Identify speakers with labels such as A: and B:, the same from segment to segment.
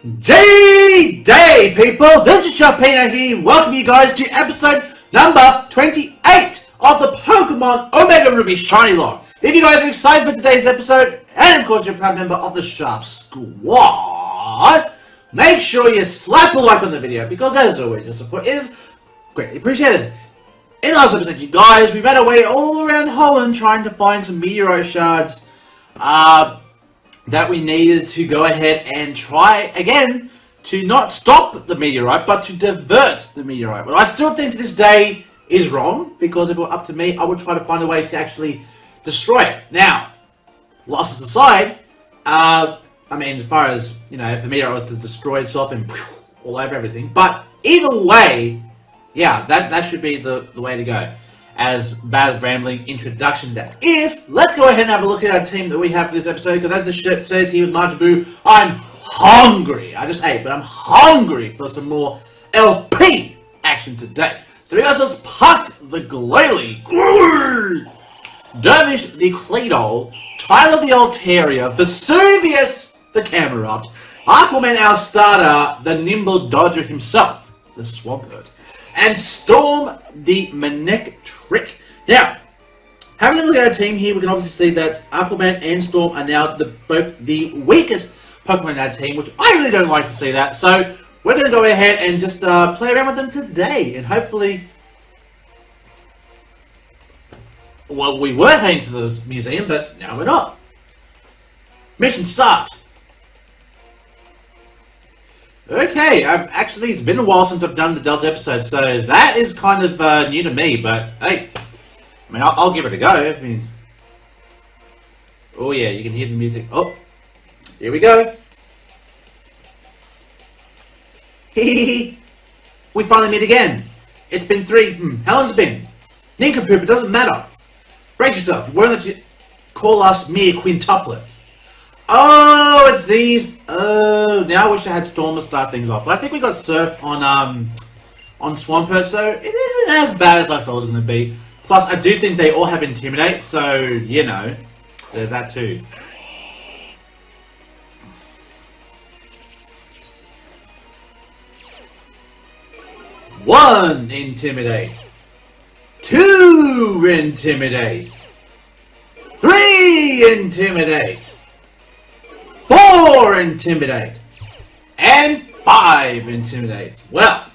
A: Day, people! This is Sharpino here. Welcome you guys to episode number 28 of the Pokemon Omega Ruby Shiny Locke. If you guys are excited for today's episode, and of course you're a proud member of the Sharp Squad, make sure you slap a like on the video, because as always, your support is greatly appreciated. In the last episode, you guys, we ran away all around Holland trying to find some meteorite shards that we needed to go ahead and try again to not stop the meteorite, but to divert the meteorite. But I still think to this day is wrong, because if it were up to me, I would try to find a way to actually destroy it. Now, losses aside, I mean, as far as, you know, if the meteorite was to destroy itself and all over everything, but either way, yeah, that should be the way to go. As bad as rambling introduction that is, let's go ahead and have a look at our team that we have for this episode, because as the shirt says here with Majaboo, I'm hungry. I just ate, but I'm hungry for some more LP action today. So we got ourselves Puck the Glalie, Dervish the Cleedol, Tyler the Altaria, Vesuvius the Camerupt, Aquaman our starter, the Nimble Dodger himself, the Swampert, and Storm the Manectric. Now, having a look at our team here, we can obviously see that Aquaman and Storm are now both the weakest Pokemon in our team, which I really don't like to see that. So we're going to go ahead and just play around with them today, and hopefully, well, we were heading to the museum, but now we're not. Mission start. Okay, it's been a while since I've done the Delta episode, so that is kind of new to me, but hey, I mean, I'll give it a go. I mean, oh yeah, you can hear the music. Oh, here we go. We finally meet again. It's been how long's it been? Nincompoop, it doesn't matter. Brace yourself, you won't let you call us mere quintuplets. Oh, it's these. Oh, now I wish I had Storm to start things off. But I think we got Surf on Swampert, so it isn't as bad as I thought it was going to be. Plus, I do think they all have Intimidate, so, you know, there's that too. One Intimidate. 2 Intimidate. 3 Intimidate. 4 Intimidate. And 5 Intimidate. Well,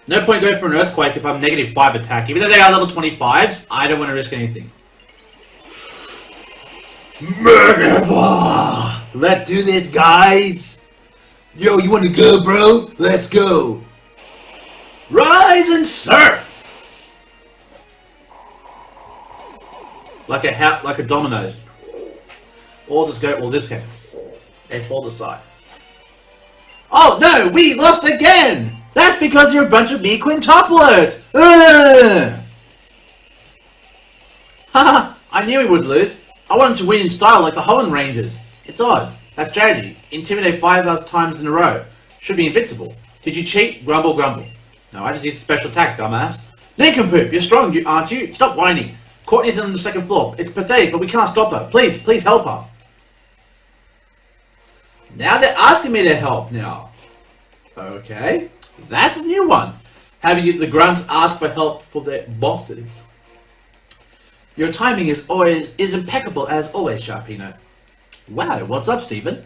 A: no point going for an Earthquake if I'm -5 attack. Even though they are level 25s, I don't want to risk anything. Magma! Let's do this, guys! Yo, you want to go, bro? Let's go! Rise and surf! Like a dominoes. Or just go, well, this game. They fall aside. Oh no, we lost again! That's because you're a bunch of mere quintuplets! Haha, I knew we would lose. I wanted to win in style like the Holland Rangers. It's odd. That strategy. Intimidate 5 times in a row. Should be invincible. Did you cheat? Grumble, grumble. No, I just used a special attack, dumbass. Nincompoop, you're strong, aren't you? Stop whining. Courtney's on the 2nd floor. It's pathetic, but we can't stop her. Please help her. Now they're asking me to help now. Okay, that's a new one. Having the grunts ask for help for their bosses. Your timing is impeccable as always, Sharpino. Wow, what's up, Stephen?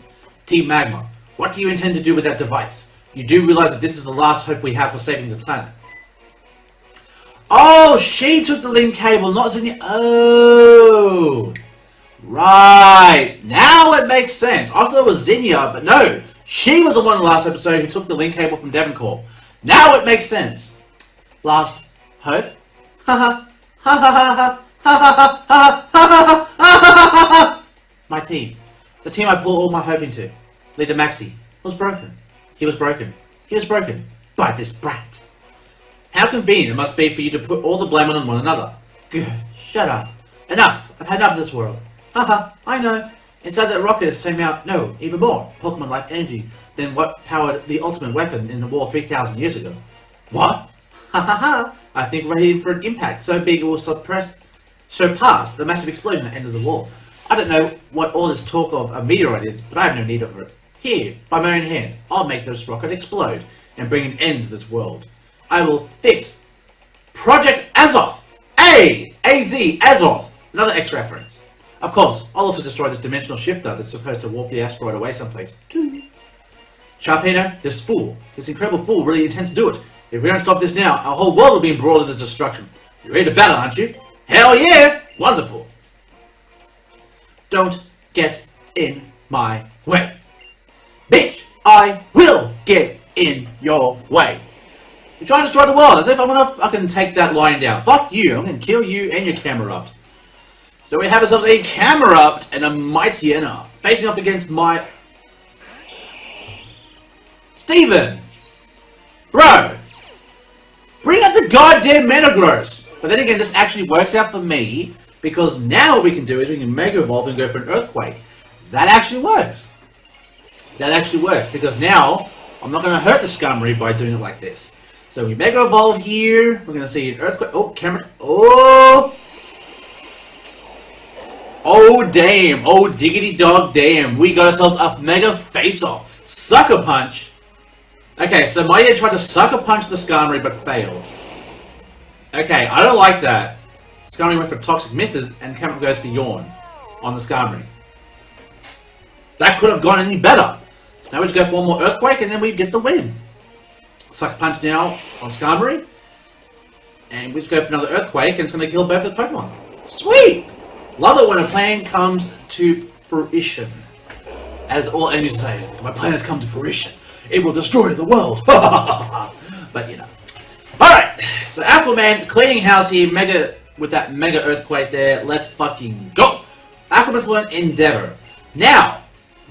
A: Team Magma, what do you intend to do with that device? You do realize that this is the last hope we have for saving the planet. Oh, she took the link cable, not Zinnia. Oh, right. Now it makes sense. I thought it was Zinnia, but no. She was the one in the last episode who took the link cable from Devoncorp. Now it makes sense. Last hope. Ha ha ha ha ha ha ha. My team. The team I put all my hope into. Leader Maxi was broken. He was broken. He was broken by this brat. How convenient it must be for you to put all the blame on one another. Good. Shut up. Enough. I've had enough of this world. Haha, I know. Inside that rocket is sending out, even more Pokemon-like energy than what powered the ultimate weapon in the war 3,000 years ago. What? Ha ha ha. I think we're heading for an impact so big it will surpass the massive explosion at the end of the war. I don't know what all this talk of a meteorite is, but I have no need of it. Here, by my own hand, I'll make this rocket explode and bring an end to this world. I will fix Project Azoth. A-Z, Azoth. Another X reference. Of course, I'll also destroy this dimensional shifter that's supposed to warp the asteroid away someplace. Sharpino, this incredible fool really intends to do it. If we don't stop this now, our whole world will be embroiled in destruction. You're ready to battle, aren't you? Hell yeah! Wonderful. Don't get in my way. Bitch, I will get in your way. You're trying to destroy the world. As if I'm gonna fucking take that line down. Fuck you. I'm gonna kill you and your Camerupt. So we have ourselves a Camerupt and a Mighty Enna facing off against my... Steven! Bro! Bring out the goddamn Metagross! But then again, this actually works out for me, because now what we can do is we can Mega Evolve and go for an Earthquake. That actually works. That actually works, because now I'm not going to hurt the Scummery by doing it like this. So we Mega Evolve here, we're going to see an Earthquake. Oh, camera. Oh! Oh, damn. Oh, diggity dog damn. We got ourselves a Mega Face-Off. Sucker Punch. Okay, so Mighty tried to Sucker Punch the Scummery, but failed. Okay, I don't like that. Scummery went for Toxic Misses, and Camerupt goes for Yawn on the Scummery. That could have gone any better. Now we just go for one more Earthquake, and then we get the win. Sucker Punch now on Scummery. And we just go for another Earthquake, and it's going to kill both the Pokemon. Sweet! Love it when a plan comes to fruition. As all enemies say, my plan has come to fruition. It will destroy the world. But you know. Alright, so Aquaman cleaning house here, Mega with that Mega Earthquake there. Let's fucking go. Aquaman's one Endeavor. Now,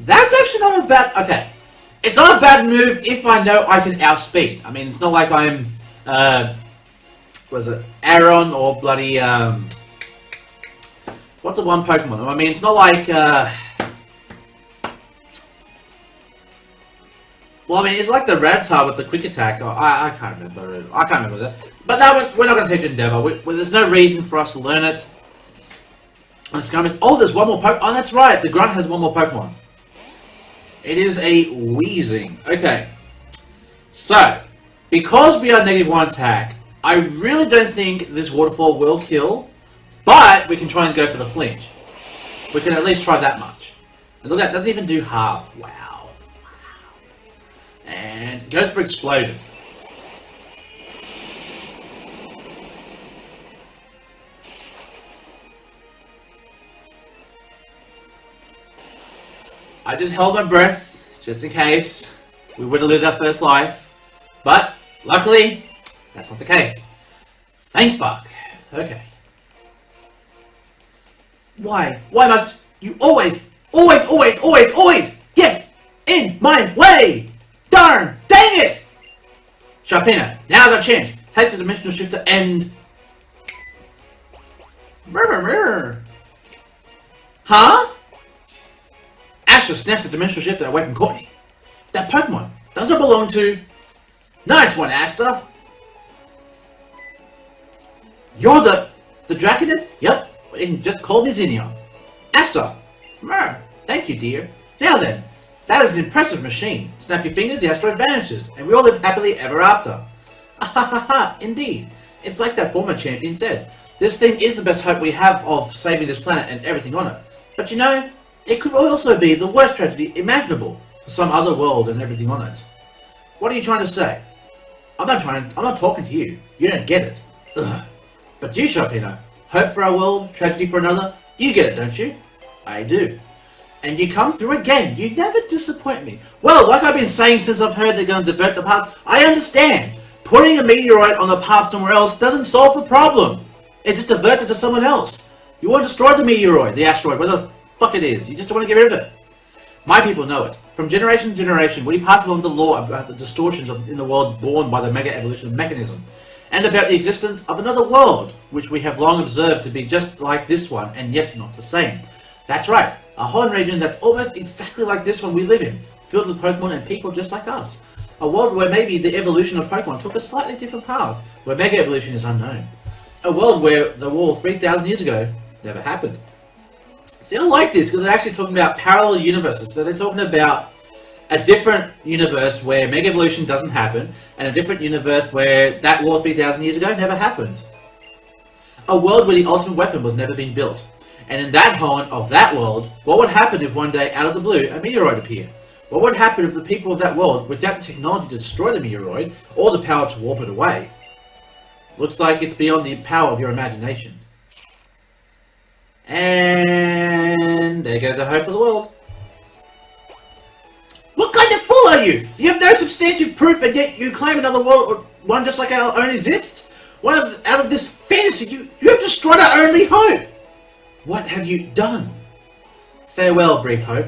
A: that's actually not a bad... Okay. It's not a bad move if I know I can outspeed. I mean, it's not like I'm... was it Aaron or bloody... what's the one Pokemon? I mean, it's not like... well, I mean, it's like the Rattata with the quick attack. Oh, I can't remember. I can't remember that. But no, we're not going to teach Endeavor. There's no reason for us to learn it. And Scummies. Oh, there's one more Pokemon. Oh, that's right. The Grunt has one more Pokemon. It is a Weezing. Okay. So, because we are -1 attack, I really don't think this Waterfall will kill. But we can try and go for the flinch. We can at least try that much. And look at that. Doesn't even do half. Wow. And it goes for Explosion. I just held my breath, just in case we would have lived our first life. But, luckily, that's not the case. Thank fuck. Okay. Why? Why must you always get in my way? Darn! Dang it! Sharpino, now's our chance. Take the Dimensional Shifter and... Huh? Asher snatched the Dimensional Shifter away from Courtney. That Pokemon doesn't belong to... Nice one, Aster! You're the Draconid? Yep, and just called me Zinnia. Aster! Thank you, dear. Now then, that is an impressive machine. Snap your fingers, the asteroid vanishes, and we all live happily ever after. Ahahaha, indeed. It's like that former champion said. This thing is the best hope we have of saving this planet and everything on it. But you know, it could also be the worst tragedy imaginable for some other world and everything on it. What are you trying to say? I'm not talking to you. You don't get it. Ugh. But you, Sharpino, hope for our world, tragedy for another, you get it, don't you? I do. And you come through again. You never disappoint me. Well, like I've been saying since I've heard they're going to divert the path, I understand. Putting a meteorite on the path somewhere else doesn't solve the problem. It just diverts it to someone else. You want to destroy the meteoroid, the asteroid, whatever the fuck it is. You just want to get rid of it. My people know it. From generation to generation, we pass along the law about the distortions in the world born by the mega evolution mechanism, and about the existence of another world, which we have long observed to be just like this one, and yet not the same. That's right, a Horn region that's almost exactly like this one we live in, filled with Pokemon and people just like us. A world where maybe the evolution of Pokemon took a slightly different path, where Mega Evolution is unknown. A world where the war 3,000 years ago never happened. See, I like this because they're actually talking about parallel universes. So they're talking about a different universe where Mega Evolution doesn't happen, and a different universe where that war 3,000 years ago never happened. A world where the ultimate weapon was never being built. And in that horn of that world, what would happen if one day, out of the blue, a meteoroid appeared? What would happen if the people of that world, without the technology to destroy the meteoroid, or the power to warp it away? Looks like it's beyond the power of your imagination. And there goes the hope of the world. What kind of fool are you? You have no substantive proof, and yet you claim another world, or one just like our own exists? Out of this fantasy, you have destroyed our only hope. What have you done? Farewell, brief hope.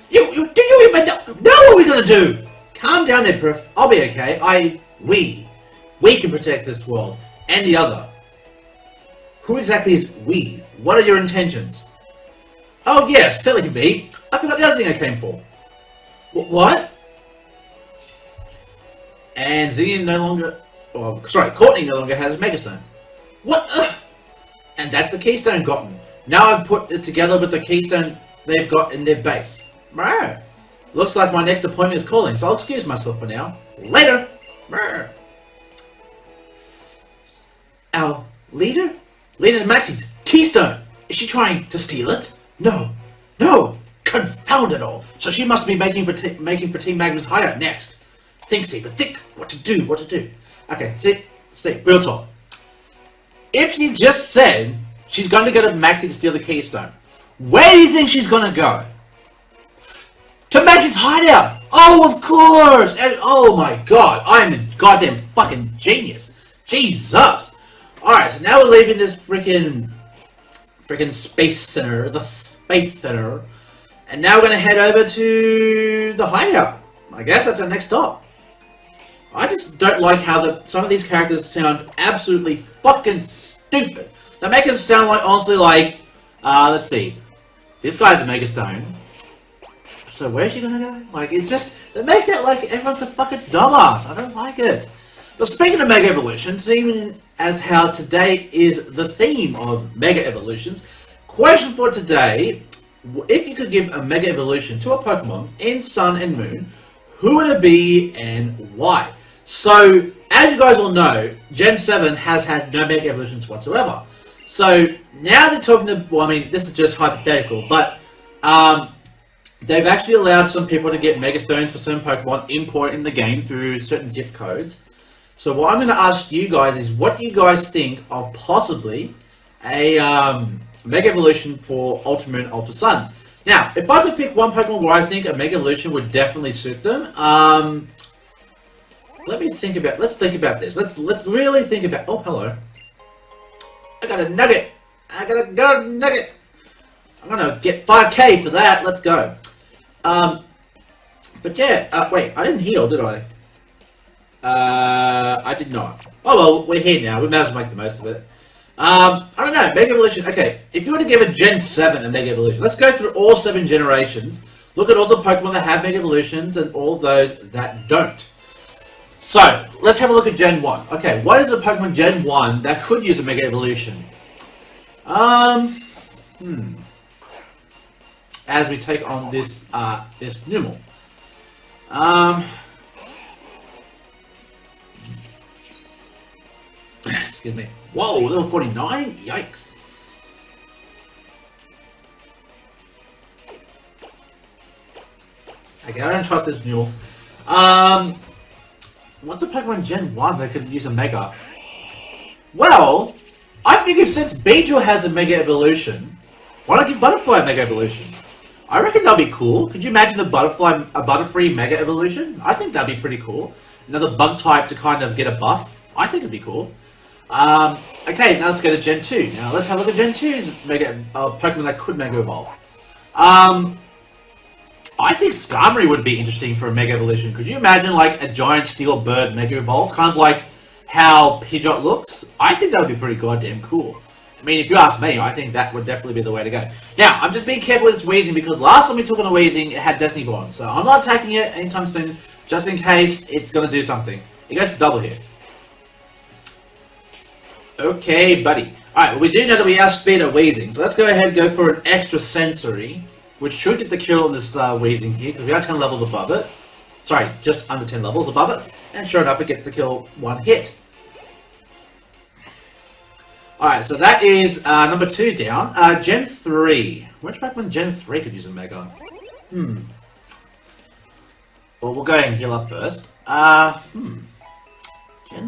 A: Do you even know what we're gonna do? Calm down there, Proof. I'll be okay. We can protect this world and the other. Who exactly is we? What are your intentions? Oh yes, silly me. I forgot the other thing I came for. What? And Zinnia no longer... Oh, sorry, Courtney no longer has Megastone. What? And that's the keystone gotten. Now I've put it together with the keystone they've got in their base. Brr. Looks like my next appointment is calling, so I'll excuse myself for now. Later! Brr. Our leader? Leader's Maxie's keystone! Is she trying to steal it? No! Confound it all! So she must be making for Team Magma's hideout next. Think, Stephen, think! What to do? Okay, Steve, real talk. If she just said she's going to go to Maxie to steal the keystone, where do you think she's going to go? To Maxie's hideout! Oh, of course! And, oh my god, I'm a goddamn fucking genius. Jesus! Alright, so now we're leaving this freaking space center, the space center, and now we're going to head over to the hideout. I guess that's our next stop. I just don't like how some of these characters sound absolutely fucking stupid. They make it sound like, honestly, like, let's see. This guy's a Megastone. So where's she gonna go? Like, it's just, it makes it like everyone's a fucking dumbass. I don't like it. But speaking of Mega Evolution, seeing as how today is the theme of Mega Evolutions, question for today, if you could give a Mega Evolution to a Pokemon in Sun and Moon, who would it be and why? So, as you guys all know, Gen 7 has had no Mega Evolutions whatsoever. So, now they're talking to, well, I mean, this is just hypothetical, but, they've actually allowed some people to get Mega Stones for certain Pokemon import in the game through certain gift codes. So what I'm going to ask you guys is, what do you guys think of possibly a Mega Evolution for Ultra Moon, Ultra Sun? Now, if I could pick one Pokemon where I think a Mega Evolution would definitely suit them, let's think about this. Let's really think about, oh, hello. I got a nugget. I got a golden nugget. I'm going to get 5k for that. Let's go. But yeah, wait, I didn't heal, did I? I did not. Oh well, we're here now. We may as well make the most of it. I don't know, Mega Evolution. Okay, if you were to give a Gen 7 a Mega Evolution, let's go through all 7 generations. Look at all the Pokemon that have Mega Evolutions and all those that don't. So, let's have a look at Gen 1. Okay, what is a Pokemon Gen 1 that could use a Mega Evolution? As we take on this Numel. Excuse me. Whoa, level 49? Yikes. Okay, I don't trust this Numel. What's a Pokemon Gen 1 that could use a Mega? Well, I think since Beedrill has a Mega Evolution, why not give Butterfly a Mega Evolution? I reckon that'd be cool. Could you imagine a Butterfree Mega Evolution? I think that'd be pretty cool. Another bug type to kind of get a buff. I think it'd be cool. Okay, now let's go to Gen 2. Now let's have a look at Gen 2's Mega Pokemon that could Mega Evolve. I think Skarmory would be interesting for a Mega Evolution. Could you imagine like a giant steel bird Mega Evolve? Kind of like how Pidgeot looks. I think that would be pretty goddamn cool. I mean, if you ask me, I think that would definitely be the way to go. Now, I'm just being careful with this Weezing because last time we took on a Weezing, it had Destiny Bond. So I'm not attacking it anytime soon, just in case it's going to do something. It goes for double here. Okay, buddy. Alright, we do know that we are speed at wheezing, so let's go ahead and go for an extra sensory, which should get the kill on this wheezing here, because we are 10 levels above it. Sorry, just under 10 levels above it. And sure enough, it gets the kill one hit. Alright, so that is number 2 down. Gen 3. Which Pokemon Gen 3 could use a Mega? Well, we'll go ahead and heal up first. Gen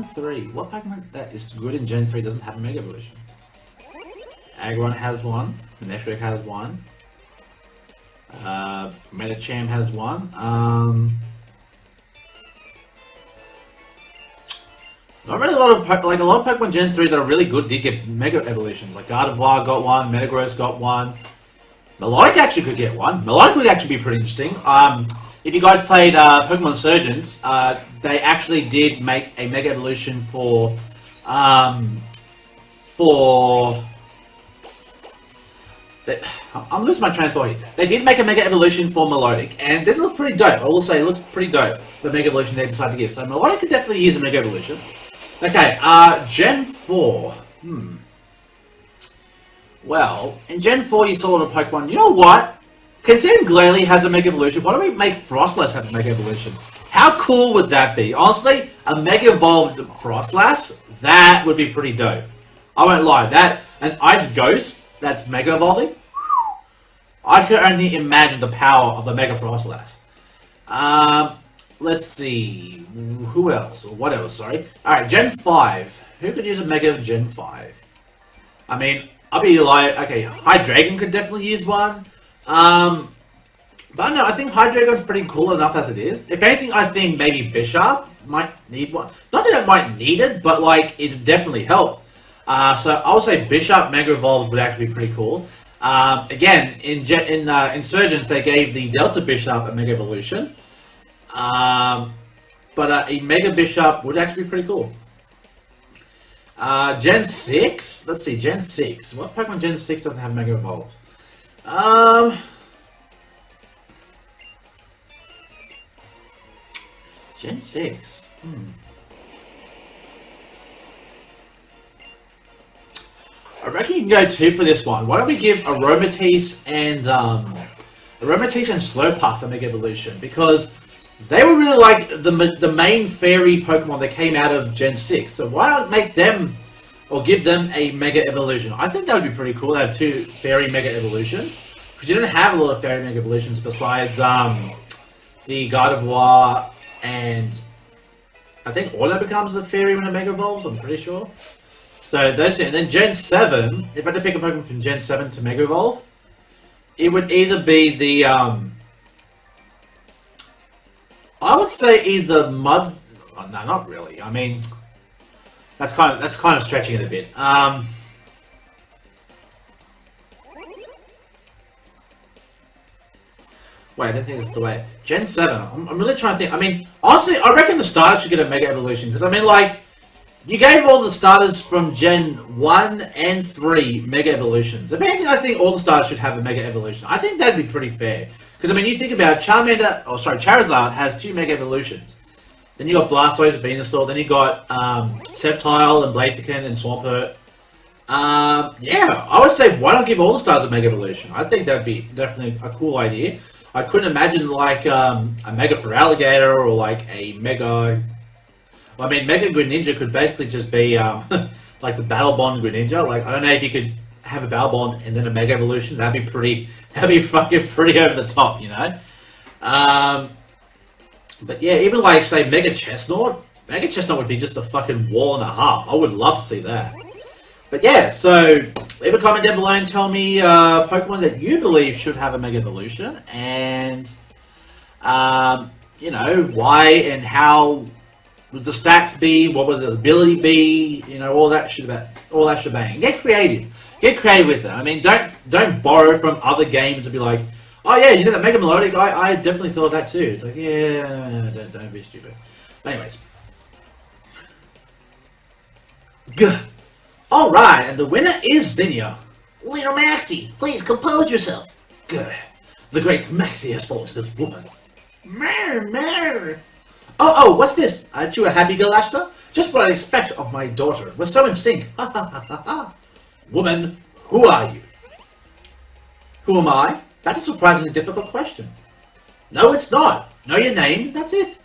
A: 3. What Pokemon that is good in Gen 3 doesn't have a Mega Evolution? Aggron has one. Manectric has one. Medicham has one. Not really a lot of Pokemon Gen 3 that are really good did get Mega Evolutions. Like Gardevoir got one, Metagross got one. Melodic actually could get one. Melodic would actually be pretty interesting. If you guys played Pokemon Insurgents, they actually did make a Mega Evolution for I'm losing my train of thought here. They did make a Mega Evolution for Melodic, and it looked pretty dope. I will say, it looks pretty dope, the Mega Evolution they decided to give. So Melodic could definitely use a Mega Evolution. Okay, Gen 4. Well, in Gen 4 you saw a Pokemon. You know what? Considering Glalie has a Mega Evolution, why don't we make Frostlass have a Mega Evolution? How cool would that be? Honestly, a Mega Evolved Frostlass, that would be pretty dope. I won't lie, that, an Ice Ghost that's Mega Evolving, I could only imagine the power of a Mega Frostlass. Let's see, who else, or what else, sorry. Alright, Gen 5. Who could use a Mega Gen 5? I mean, I'll be like, okay, Hydreigon could definitely use one. But no, I think Hydreigon's pretty cool enough as it is. If anything, I think maybe Bisharp might need one. Not that it might need it, but like, it'd definitely help. So I would say Bisharp Mega Evolved would actually be pretty cool. Again, in Insurgents, they gave the Delta Bisharp a Mega Evolution. But a Mega Bisharp would actually be pretty cool. Gen 6? Let's see, Gen 6. What Pokemon Gen 6 doesn't have Mega Evolved? Gen 6. I reckon you can go 2 for this one. Why don't we give Aromatisse and Slowpuff a Mega Evolution? Because they were really like the main fairy Pokemon that came out of Gen 6. So why not make them, or give them a Mega Evolution? I think that would be pretty cool to have 2 fairy Mega Evolutions. Because you don't have a lot of fairy Mega Evolutions besides the Gardevoir, and I think Auto becomes a fairy when it Mega Evolves, I'm pretty sure. So those two, and then Gen 7, if I had to pick a Pokemon from Gen 7 to Mega Evolve, it would either be the, I would say either Mud, oh, no, not really, I mean, that's kind of stretching it a bit. Wait, I don't think that's the way. Gen 7, I'm really trying to think, I mean, honestly, I reckon the starters should get a Mega Evolution, because I mean, like, you gave all the starters from Gen 1 and 3 Mega Evolutions. If anything, I think all the starters should have a Mega Evolution. I think that'd be pretty fair. Because, I mean, you think about Charizard has 2 Mega Evolutions. Then you got Blastoise, Venusaur, then you got Sceptile and Blaziken and Swampert. Yeah, I would say why not give all the starters a Mega Evolution? I think that'd be definitely a cool idea. I couldn't imagine like a Mega Feraligatr or like a Mega... I mean, Mega Greninja could basically just be like the Battle Bond Greninja. Like, I don't know if you could have a Battle Bond and then a Mega Evolution. That'd be fucking pretty over the top, you know? But yeah, even like, say, Mega Chestnut. Mega Chestnut would be just a fucking wall and a half. I would love to see that. But yeah, so leave a comment down below and tell me Pokemon that you believe should have a Mega Evolution. And, you know, why and how... would the stats be? What would the ability be? You know, all that shebang. Get creative. Get creative with it. I mean, don't borrow from other games and be like, oh yeah, you know that Mega Melodic? I definitely thought of that too. It's like, yeah, don't be stupid. But anyways. Alright, and the winner is Zinnia. Little Maxie, please compose yourself. Good. The great Maxie has fallen to this woman. Oh, what's this? Aren't you a happy girl, Ashton? Just what I'd expect of my daughter. We're so in sync. Ha ha ha ha ha. Woman, who are you? Who am I? That's a surprisingly difficult question. No, it's not. Know your name, that's it.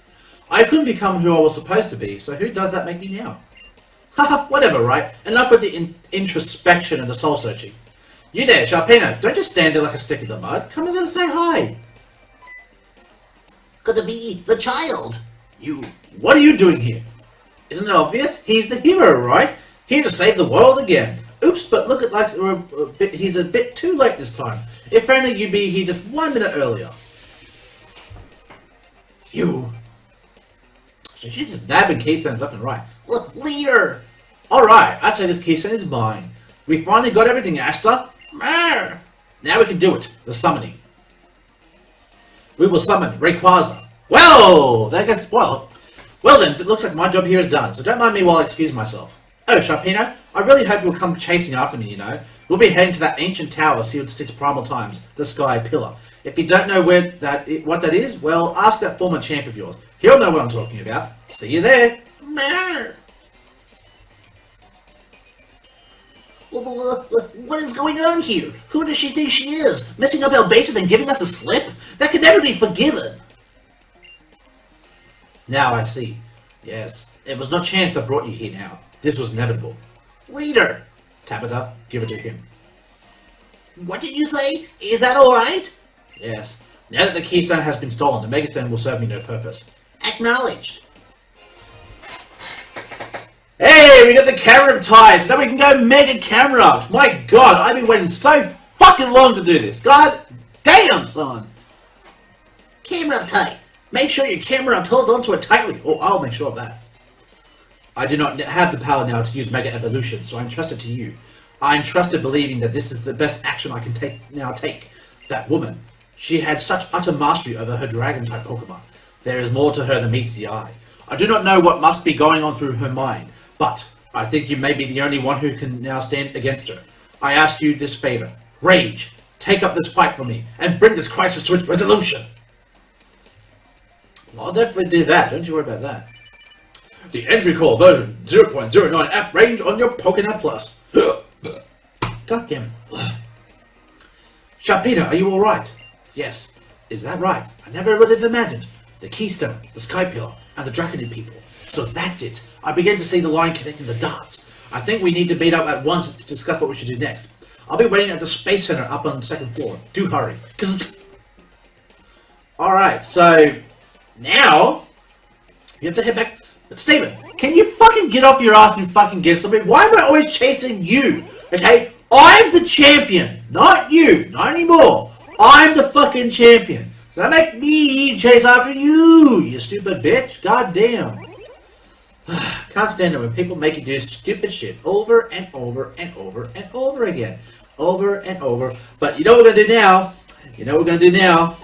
A: I couldn't become who I was supposed to be, so who does that make me now? Haha, whatever, right? Enough with the introspection and the soul searching. You there, Sharpino, don't just stand there like a stick in the mud. Come and say hi.
B: Gonna be the child.
A: What are you doing here? Isn't it obvious? He's the hero, right? Here to save the world again. Oops, but look at like he's a bit too late this time. If only you'd be here just 1 minute earlier. So she's just nabbing keystones left and right.
B: Look, leader.
A: Alright, I say this keystone is mine. We finally got everything, Asta. Now we can do it. The summoning. We will summon Rayquaza. Well, that gets spoiled. Well then, it looks like my job here is done, so don't mind me while I excuse myself. Oh, Sharpino, I really hope you'll come chasing after me, you know. We'll be heading to that ancient tower sealed 6 primal times, the Sky Pillar. If you don't know what that is, well, ask that former champ of yours. He'll know what I'm talking about. See you there.
B: What is going on here? Who does she think she is? Messing up our base and then giving us a slip? That can never be forgiven.
A: Now I see. Yes, it was not chance that brought you here now. This was inevitable.
B: Leader.
A: Tabitha, give it to him.
B: What did you say? Is that alright?
A: Yes. Now that the keystone has been stolen, the megastone will serve me no purpose.
B: Acknowledged.
A: Hey, we got the camera up tied, so now we can go mega camera up. My god, I've been waiting so fucking long to do this. God damn, son.
B: Camera up tight. Make sure your camera up holds onto it tightly.
A: Oh, I'll make sure of that. I do not have the power now to use Mega Evolution, so I entrust it to you. I entrust it believing that this is the best action I can take. That woman, she had such utter mastery over her Dragon-type Pokemon. There is more to her than meets the eye. I do not know what must be going on through her mind, but I think you may be the only one who can now stand against her. I ask you this favor. Rage, take up this fight for me, and bring this crisis to its resolution. Well, I'll definitely do that, don't you worry about that. The entry call version 0.09 app range on your Pokénet Plus. God damn it. Sharpino, are you alright? Yes. Is that right? I never would have imagined. The Keystone, the Sky Pillar, and the Draconid people. So that's it. I began to see the line connecting the dots. I think we need to meet up at once to discuss what we should do next. I'll be waiting at the Space Center up on the 2nd floor. Do hurry. Alright, so now you have to head back. But Steven, can you fucking get off your ass and fucking get something? Why am I always chasing you? Okay? I'm the champion, not you. Not anymore. I'm the fucking champion. So don't make me chase after you, you stupid bitch. God damn. Can't stand it when people make you do stupid shit over and over and over and over again. Over and over. But you know what we're going to do now? You know what we're going to do now?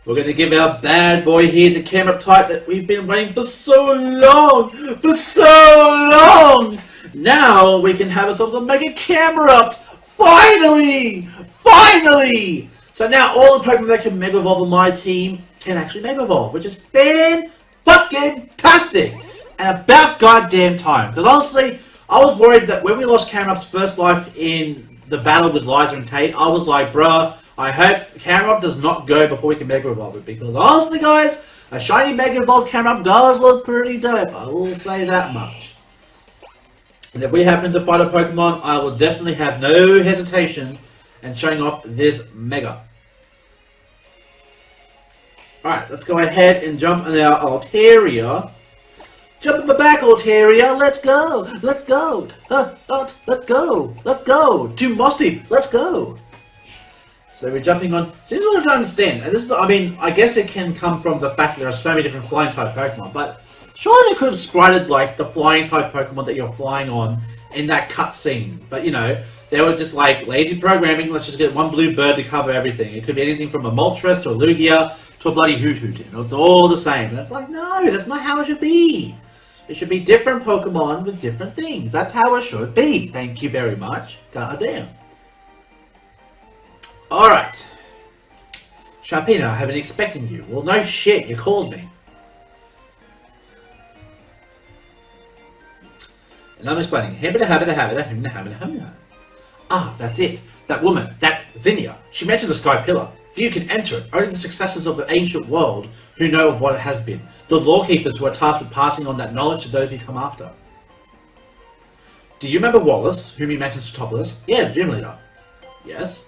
A: We're going to give our bad boy here the camera type that we've been waiting for so long. For so long. Now we can have ourselves a mega camera up. Finally. Finally. So now all the Pokemon that can Mega Evolve on my team can actually Mega Evolve, which is fan-fucking-tastic. And about goddamn time. Because honestly, I was worried that when we lost Camerup's first life in the battle with Liza and Tate, I was like, bruh, I hope Camerup does not go before we can Mega Evolve it. Because honestly, guys, a shiny Mega Evolved Camerup does look pretty dope. I will say that much. And if we happen to fight a Pokemon, I will definitely have no hesitation in showing off this Mega. Alright, let's go ahead and jump on our Altaria. Jump in the back, Altaria. Let's go. Let's go. Let's go. Let's go. To Mosty. Let's go. So we're jumping on. So this is what I'm trying to understand. And this is, I mean, I guess it can come from the fact that there are so many different flying type Pokemon. But surely they could have sprited like the flying type Pokemon that you're flying on in that cutscene. But you know, they were just like lazy programming. Let's just get one blue bird to cover everything. It could be anything from a Moltres to a Lugia to a bloody Hoothoot. You know, it's all the same. And it's like, no, that's not how it should be. It should be different Pokemon with different things. That's how it should be. Thank you very much. God damn. Alright. Sharpino, I have been expecting you. Well, no shit. You called me. And I'm explaining. Ah, that's it. That woman, that Zinnia. She mentioned the Sky Pillar. Few can enter it. Only the successors of the ancient world who know of what it has been. The lawkeepers who are tasked with passing on that knowledge to those who come after. Do you remember Wallace, whom you mentioned to Sotopolous? Yeah, the gym leader. Yes.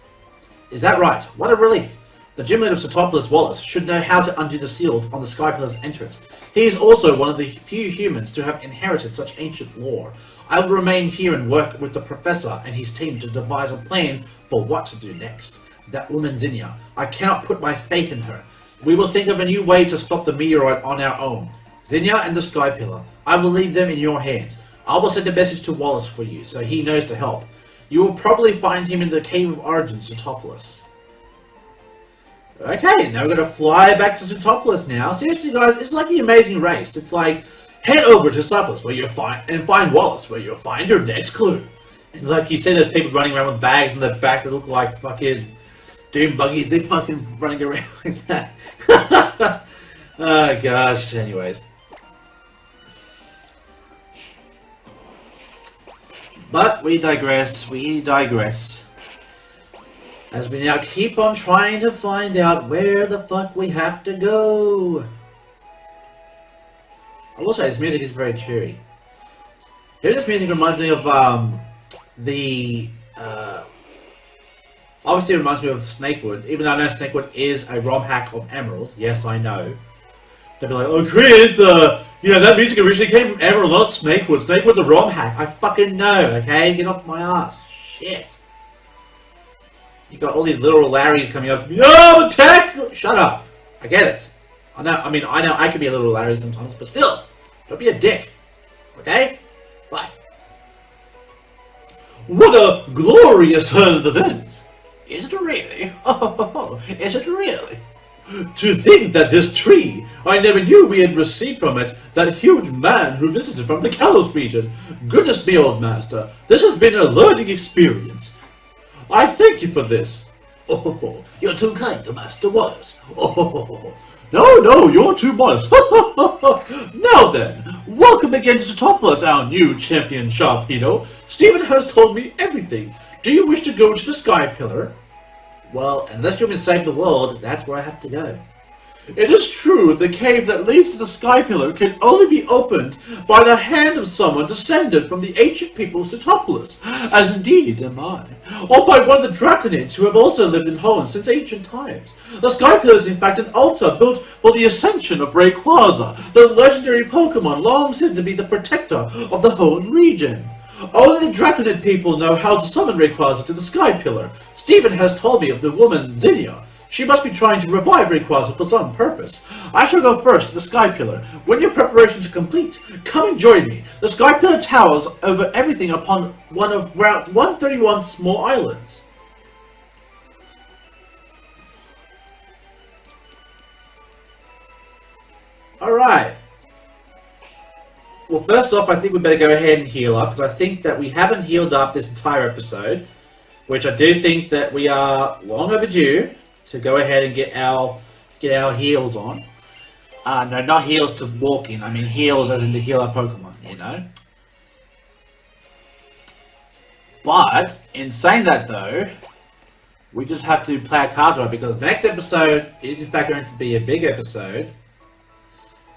A: Is that right? What a relief. The gym leader of Sotopolous, Wallace, should know how to undo the seal on the Sky Pillar's entrance. He is also one of the few humans to have inherited such ancient lore. I will remain here and work with the Professor and his team to devise a plan for what to do next. That woman Zinnia, I cannot put my faith in her. We will think of a new way to stop the meteorite on our own. Zinnia and the Sky Pillar, I will leave them in your hands. I will send a message to Wallace for you, so he knows to help. You will probably find him in the Cave of Origin, Sotopolous. Okay, now we're going to fly back to Sotopolous now. Seriously guys, it's like the Amazing Race. It's like, head over to Sotopolous where you'll find Wallace, where you'll find your next clue. And like you see those people running around with bags on their back that look like fucking doom buggies, they're fucking running around like that. Oh gosh, anyways. But we digress, as we now keep on trying to find out where the fuck we have to go. I will say this music is very cheery. Hearing this music reminds me of obviously it reminds me of Snakewood, even though I know Snakewood is a ROM hack of Emerald. Yes, I know. They'll be like, oh Chris, you know, that music originally came from Emerald, not Snakewood. Snakewood's a ROM hack. I fucking know, okay? Get off my ass. Shit. You got all these little Larrys coming up to me. Oh, attack! Shut up. I get it. I know I can be a little Larry sometimes, but still, don't be a dick. Okay? Bye. What a glorious turn of events. Is it really? Oh, is it really? To think that this tree, I never knew we had received from it that huge man who visited from the Kalos region. Goodness me, old master, this has been a learning experience. I thank you for this. Oh, you're too kind, Master Wallace. Oh, no, you're too modest. Now then, welcome again to Sotopolous, our new champion Sharpino. Stephen has told me everything. Do you wish to go to the Sky Pillar? Well, unless you want me to save the world, that's where I have to go. It is true, the cave that leads to the Sky Pillar can only be opened by the hand of someone descended from the ancient people of Sotopolous, as indeed am I, or by one of the Draconids who have also lived in Holland since ancient times. The Sky Pillar is in fact an altar built for the ascension of Rayquaza, the legendary Pokémon long said to be the protector of the Holland region. Only the Draconid people know how to summon Rayquaza to the Sky Pillar. Stephen has told me of the woman Zinnia. She must be trying to revive Rayquaza for some purpose. I shall go first to the Sky Pillar. When your preparations are complete, come and join me. The Sky Pillar towers over everything upon one of Route 131's small islands. Alright. Well, first off, I think we better go ahead and heal up, because I think that we haven't healed up this entire episode, which I do think that we are long overdue to go ahead and get our heals on. No, not heals to walk in. I mean heals as in to heal our Pokemon, you know? But, in saying that though, we just have to play our cards right, because next episode is in fact going to be a big episode.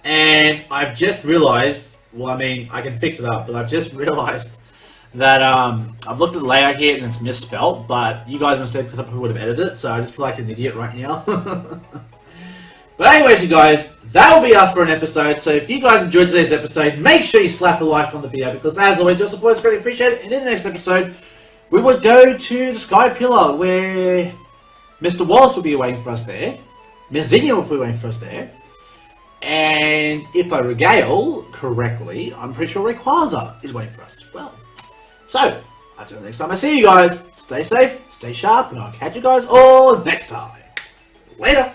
A: And I've just realized, well, I mean, I can fix it up, but I've just realized that I've looked at the layout here and it's misspelled, but you guys must have said because I probably would have edited it, so I just feel like an idiot right now. But anyways, you guys, that will be us for an episode. So if you guys enjoyed today's episode, make sure you slap a like on the video, because as always, your support is greatly appreciated. And in the next episode, we will go to the Sky Pillar, where Mr. Wallace will be waiting for us there. Miss Zinnia will be waiting for us there. And if I regale correctly, I'm pretty sure Rayquaza is waiting for us as well. So, until the next time I see you guys, stay safe, stay sharp, and I'll catch you guys all next time. Later!